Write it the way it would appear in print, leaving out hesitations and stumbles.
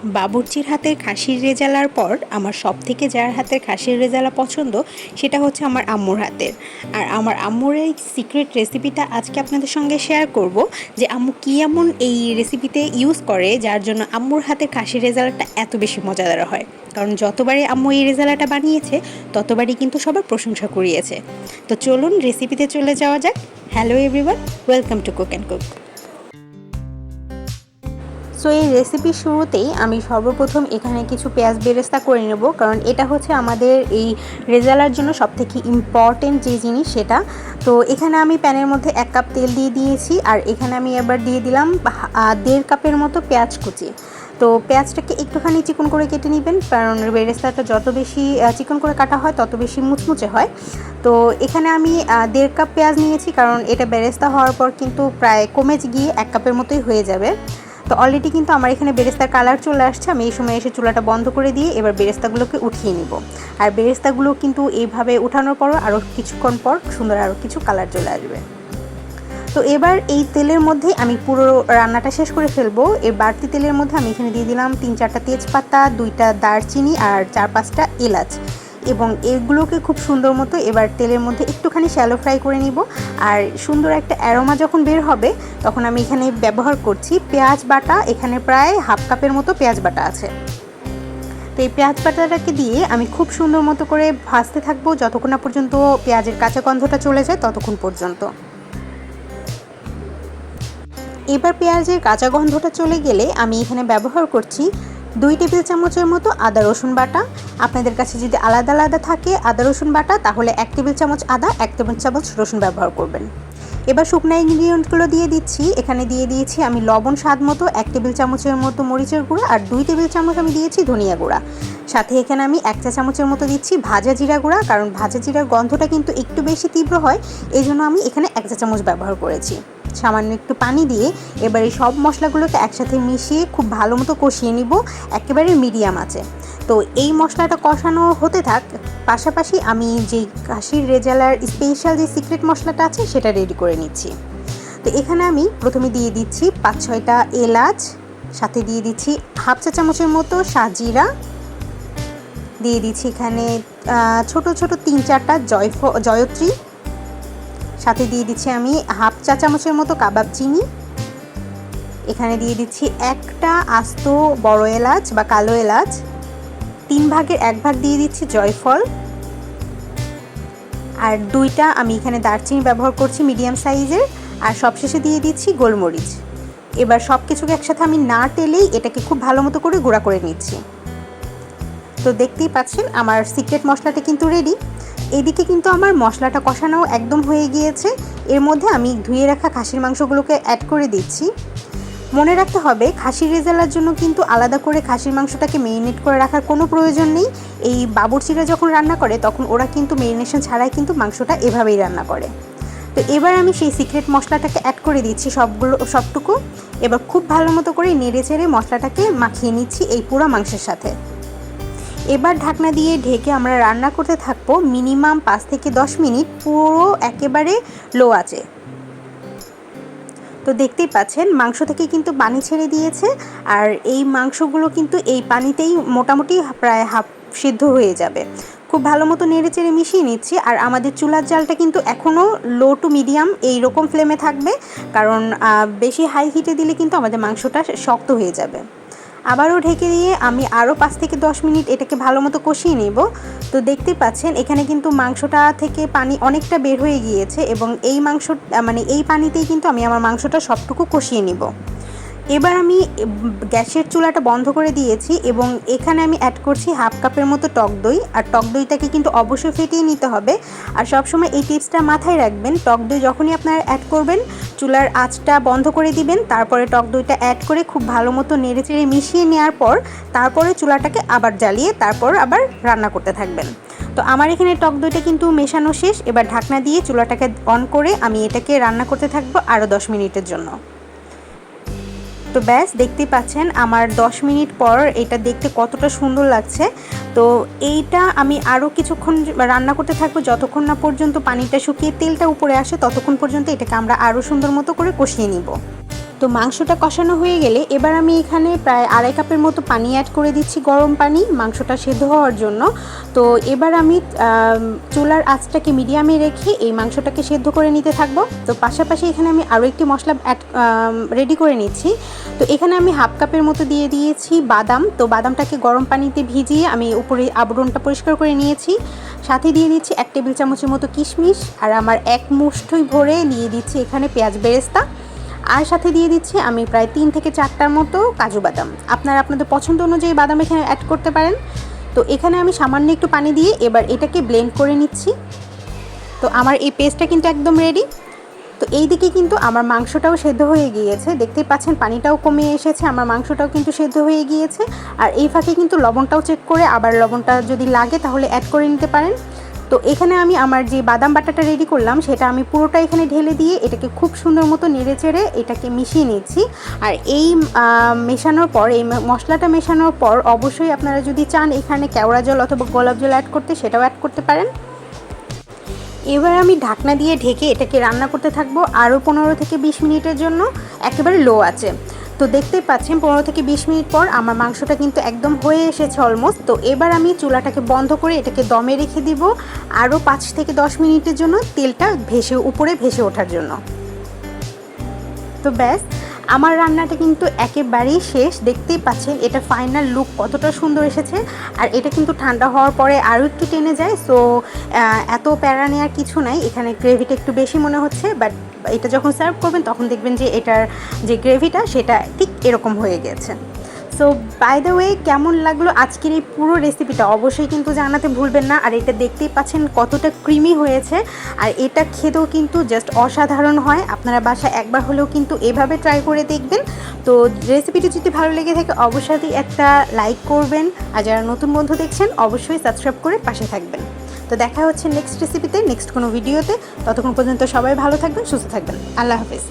বাবুর্চির হাতের খাসির রেজালার পর আমার সবথেকে যার হাতের খাসির রেজালা পছন্দ সেটা হচ্ছে আমার আম্মুর হাতের। আর আমার আম্মুর এই সিক্রেট রেসিপিটা আজকে আপনাদের সঙ্গে শেয়ার করব যে আম্মু কী এমন এই রেসিপিতে ইউজ করে যার জন্য আম্মুর হাতের খাসির রেজালাটা এত বেশি মজাদার হয়। কারণ যতবারই আম্মু এই রেজালাটা বানিয়েছে ততবারই কিন্তু সবার প্রশংসা কুড়িয়েছে। তো চলুন রেসিপিতে চলে যাওয়া যাক। Hello everyone, welcome to cook and cook. So এই রেসিপির শুরুতেই আমি সর্বপ্রথম এখানে কিছু পেঁয়াজ বেরেস্তা করে নেব, কারণ এটা হচ্ছে আমাদের এই রেজালার জন্য সবথেকে ইম্পর্টেন্ট যে জিনিস সেটা। তো এখানে আমি প্যানের মধ্যে 1 কাপ তেল দিয়ে দিয়েছি, আর এখানে আমি এবার দিয়ে দিলাম 1.5 কাপের মতো পেঁয়াজ কুচি। তো পেঁয়াজটাকে একটুখানি চিকন করে কেটে নেবেন, কারণ বেরেস্তাটা যত বেশি চিকন করে কাটা হয় তত বেশি মুচমুচে হয়। তো এখানে আমি 1.5 কাপ পেঁয়াজ নিয়েছি, কারণ এটা বেরেস্তা হওয়ার পর কিন্তু প্রায় কমে গিয়ে 1 কাপের মতোই হয়ে যাবে। তো অলরেডি কিন্তু আমার এখানে বেরেস্তার কালার চলে আসছে। আমি এই সময় এসে চুলাটা বন্ধ করে দিয়ে এবার বেরেস্তাগুলোকে উঠিয়ে নিব। আর বেরেস্তাগুলো কিন্তু এইভাবে উঠানোর পরও আরও কিছুক্ষণ পর সুন্দর আরও কিছু কালার চলে আসবে। তো এবার এই তেলের মধ্যে আমি পুরো রান্নাটা শেষ করে ফেলবো। এর বাড়তি তেলের মধ্যে আমি এখানে দিয়ে দিলাম 3-4টা তেজপাতা, 2টা দারচিনি আর 4-5টা এলাচ, এবং এগুলোকে খুব সুন্দর মতো এবার তেলের মধ্যে একটুখানি শ্যালো ফ্রাই করে নিব। আর সুন্দর একটা অ্যারোমা যখন বের হবে তখন আমি এখানে ব্যবহার করছি পেঁয়াজ বাটা। এখানে প্রায় 1/2 কাপের মতো পেঁয়াজ বাটা আছে। তো এই পেঁয়াজ বাটাটাকে দিয়ে আমি খুব সুন্দর মতো করে ভাজতে থাকবো যতক্ষণ না পর্যন্ত পেঁয়াজের কাঁচা গন্ধটা চলে যায় ততক্ষণ পর্যন্ত। এবার পেঁয়াজের কাঁচা গন্ধটা চলে গেলে আমি এখানে ব্যবহার করছি 2 টেবিল চামচের মতো আদা রসুন বাটা। আপনাদের কাছে যদি আলাদা আলাদা থাকে আদা রসুন বাটা, তাহলে 1 টেবিল চামচ আদা, 1 টেবিল চামচ রসুন ব্যবহার করবেন। এবার শুকনো ইনগ্রিডিয়েন্টগুলো দিয়ে দিচ্ছি। এখানে দিয়ে দিয়েছি আমি লবণ স্বাদ মতো, 1 টেবিল চামচের মতো মরিচের গুঁড়া, আর 2 টেবিল চামচ আমি দিয়েছি ধনিয়া গুঁড়া। সাথে এখানে আমি 1 চা চামচের মতো দিচ্ছি ভাজা জিরা গুঁড়া, কারণ ভাজা জিরার গন্ধটা কিন্তু একটু বেশি তীব্র হয়, এই জন্য আমি এখানে 1 চা চামচ ব্যবহার করেছি। সামান্য একটু পানি দিয়ে এবার এই সব মশলাগুলোকে একসাথে মিশিয়ে খুব ভালো মতো কষিয়ে নিব একেবারে মিডিয়াম আঁচে। তো এই মশলাটা কষানো হতে থাক, পাশাপাশি আমি যেই খাসির রেজালার স্পেশাল যে সিক্রেট মশলাটা আছে সেটা রেডি করে নিচ্ছি। তো এখানে আমি প্রথমে দিয়ে দিচ্ছি 5-6টা এলাচ, সাথে দিয়ে দিচ্ছি 1/2 চা চামচের মতো শাহজিরা, দিয়ে দিচ্ছি এখানে ছোট ছোট 3-4টা জয়ত্রী, সাথে দিয়ে দিচ্ছি আমি 1/2 চা চামচের মতো কাবাব চিনি। এখানে দিয়ে দিচ্ছি একটা আস্ত বড় এলাচ বা কালো এলাচ, 3 ভাগের 1 ভাগ দিয়ে দিচ্ছি জয়ফল, আর 2টা আমি এখানে দারচিনি ব্যবহার করছি মিডিয়াম সাইজের, আর সবশেষে দিয়ে দিচ্ছি গোলমরিচ। এবার সব কিছুকে একসাথে আমি না টেলেই এটাকে খুব ভালো মতো করে গুঁড়া করে নিচ্ছি। তো দেখতেই পাচ্ছেন আমার সিক্রেট মশলাটা কিন্তু রেডি। এদিকে কিন্তু আমার মশলাটা কষানো একদম হয়ে গিয়েছে। এর মধ্যে আমি ধুয়ে রাখা খাসির মাংসগুলোকে অ্যাড করে দিচ্ছি। মনে রাখতে হবে খাসির রেজালার জন্য কিন্তু আলাদা করে খাসির মাংসটাকে মেরিনেট করে রাখার কোনো প্রয়োজন নেই। এই বাবুর্চিরা যখন রান্না করে তখন ওরা কিন্তু মেরিনেশন ছাড়াই কিন্তু মাংসটা এভাবেই রান্না করে। তো এবার আমি সেই সিক্রেট মশলাটাকে অ্যাড করে দিচ্ছি সবটুকু। এবার খুব ভালো মতো করে নেড়ে চেড়ে মশলাটাকে মাখিয়ে নিচ্ছি এই পুরো মাংসের সাথে। এবার ঢাকনা দিয়ে ঢেকে আমরা রান্না করতে থাকবো মিনিমাম 5 থেকে 10 মিনিট, পুরো একেবারে লো আঁচে। তো দেখতেই পাচ্ছেন মাংস থেকে কিন্তু পানি ছেড়ে দিয়েছে, আর এই মাংসগুলো কিন্তু এই পানিতেই মোটামুটি প্রায় হাফ সিদ্ধ হয়ে যাবে। খুব ভালো মতো নেড়ে চেড়ে মিশিয়ে নিচ্ছি। আর আমাদের চুলার জালটা কিন্তু এখনও লো টু মিডিয়াম এই রকম ফ্লেমে থাকবে, কারণ বেশি হাই হিটে দিলে কিন্তু আমাদের মাংসটা শক্ত হয়ে যাবে। আবারও ঢেকে দিয়ে আমি আরও 5 থেকে 10 মিনিট এটাকে ভালো মতো কষিয়ে নেব। তো দেখতেই পাচ্ছেন এখানে কিন্তু মাংসটা থেকে পানি অনেকটা বের হয়ে গিয়েছে, এবং এই এই পানিতেই কিন্তু আমি আমার মাংসটা সবটুকু কষিয়ে নিব। এবার আমি গ্যাসের চুলাটা বন্ধ করে দিয়েছি, এবং এখানে আমি অ্যাড করছি 1/2 কাপের মতো টক দই। আর টক দইটাকে কিন্তু অবশ্যই ফেটিয়ে নিতে হবে। আর সবসময় এই টিপসটা মাথায় রাখবেন, টক দই যখনই আপনারা অ্যাড করবেন চুলার আঁচটা বন্ধ করে দিবেন, তারপরে টক দইটা অ্যাড করে খুব ভালো মতো নেড়ে চেড়ে মিশিয়ে নেওয়ার পর তারপরে চুলাটাকে আবার জ্বালিয়ে তারপর আবার রান্না করতে থাকবেন। তো আমার এখানে টক দইটা কিন্তু মেশানো শেষ। এবার ঢাকনা দিয়ে চুলাটাকে অন করে আমি এটাকে রান্না করতে থাকবো আরও 10 মিনিটের জন্য। তো ব্যাস দেখতেই পাচ্ছেন আমার 10 মিনিট পর এটা দেখতে কতটা সুন্দর লাগছে। তো এইটা আমি আরও কিছুক্ষণ রান্না করতে থাকবো, যতক্ষণ না পর্যন্ত পানিটা শুকিয়ে তেলটা উপরে আসে ততক্ষণ পর্যন্ত এটাকে আমরা আরও সুন্দর মতো করে কষিয়ে নিব। তো তো মাংসটা কষানো হয়ে গেলে এবার আমি এখানে প্রায় 2.5 কাপের মতো পানি অ্যাড করে দিচ্ছি, গরম পানি, মাংসটা সেদ্ধ হওয়ার জন্য। তো এবার আমি চুলার আঁচটাকে মিডিয়ামে রেখে এই মাংসটাকে সেদ্ধ করে নিতে থাকবো। তো পাশাপাশি এখানে আমি আরও একটি মশলা রেডি করে নিচ্ছি। তো এখানে আমি 1/2 কাপের মতো দিয়ে দিয়েছি বাদাম। তো বাদামটাকে গরম পানিতে ভিজিয়ে আমি উপরে আবরণটা পরিষ্কার করে নিয়েছি। সাথে দিয়ে দিচ্ছি 1 টেবিল চামচের মতো কিশমিশ, আর আমার 1 মুঠোই ভরে দিয়ে দিচ্ছি এখানে পেঁয়াজ বেরেস্তা, আর সাথে দিয়ে দিচ্ছি আমি প্রায় 3 থেকে 4টার মতো কাজু বাদাম। আপনারা আপনাদের পছন্দ অনুযায়ী বাদাম এখানে অ্যাড করতে পারেন। তো এখানে আমি সামান্য একটু পানি দিয়ে এবার এটাকে ব্লেন্ড করে নিচ্ছি। তো আমার এই পেস্টটা কিন্তু একদম রেডি। তো এই দিকে কিন্তু আমার মাংসটাও সেদ্ধ হয়ে গিয়েছে, দেখতেই পাচ্ছেন পানিটাও কমে এসেছে, আমার মাংসটাও কিন্তু সেদ্ধ হয়ে গিয়েছে। আর এই ফাঁকে কিন্তু লবণটাও চেক করে আবার লবণটা যদি লাগে তাহলে অ্যাড করে নিতে পারেন। তো এখানে আমি আমার যে বাদাম বাটাটা রেডি করলাম সেটা আমি পুরোটা এখানে ঢেলে দিয়ে এটাকে খুব সুন্দর মতো নেড়ে চেড়ে এটাকে মিশিয়ে নিচ্ছি। আর এই মেশানোর পর, এই মশলাটা মেশানোর পর অবশ্যই আপনারা যদি চান এখানে কেওড়া জল অথবা গোলাপ জল অ্যাড করতে, সেটাও অ্যাড করতে পারেন। এবার আমি ঢাকনা দিয়ে ঢেকে এটাকে রান্না করতে থাকবো আরও 15 থেকে 20 মিনিটের জন্য, একেবারে লো আছে। তো দেখতেই পাচ্ছেন 15 থেকে 20 মিনিট পর আমার মাংসটা কিন্তু একদম হয়ে এসেছে অলমোস্ট। তো এবার আমি চুলাটাকে বন্ধ করে এটাকে দমে রেখে দিব আরও 5 থেকে 10 মিনিটের জন্য, তেলটা উপরে ভেসে ওঠার জন্য। তো ব্যাস, আমার রান্নাটা কিন্তু একেবারেই শেষ। দেখতেই পাচ্ছেন এটা ফাইনাল লুক কতটা সুন্দর এসেছে। আর এটা কিন্তু ঠান্ডা হওয়ার পরে আরও একটু টেনে যায়। সো এত প্যারা নেওয়ার কিছু নাই, এখানে গ্রেভিটা একটু বেশি মনে হচ্ছে, বাট এটা যখন সার্ভ করবেন তখন দেখবেন যে এটার যে গ্রেভিটা সেটা ঠিক এরকম হয়ে গেছে। সো বাই দ্য ওয়ে, কেমন লাগলো আজকের এই পুরো রেসিপিটা অবশ্যই কিন্তু জানাতে ভুলবেন না। আর এটা দেখতেই পাচ্ছেন কতটা ক্রিমি হয়েছে, আর এটা খেতেও কিন্তু জাস্ট অসাধারণ হয়। আপনারা বাসায় একবার হলেও কিন্তু এভাবে ট্রাই করে দেখবেন। তো রেসিপিটি যদি ভালো লেগে থাকে অবশ্যই একটা লাইক করবেন, আর যারা নতুন বন্ধু দেখছেন অবশ্যই সাবস্ক্রাইব করে পাশে থাকবেন। তো দেখা হচ্ছে নেক্সট রেসিপিতে, নেক্সট কোনো ভিডিওতে। ততক্ষণ পর্যন্ত সবাই ভালো থাকবেন, সুস্থ থাকবেন। আল্লাহ হাফেজ।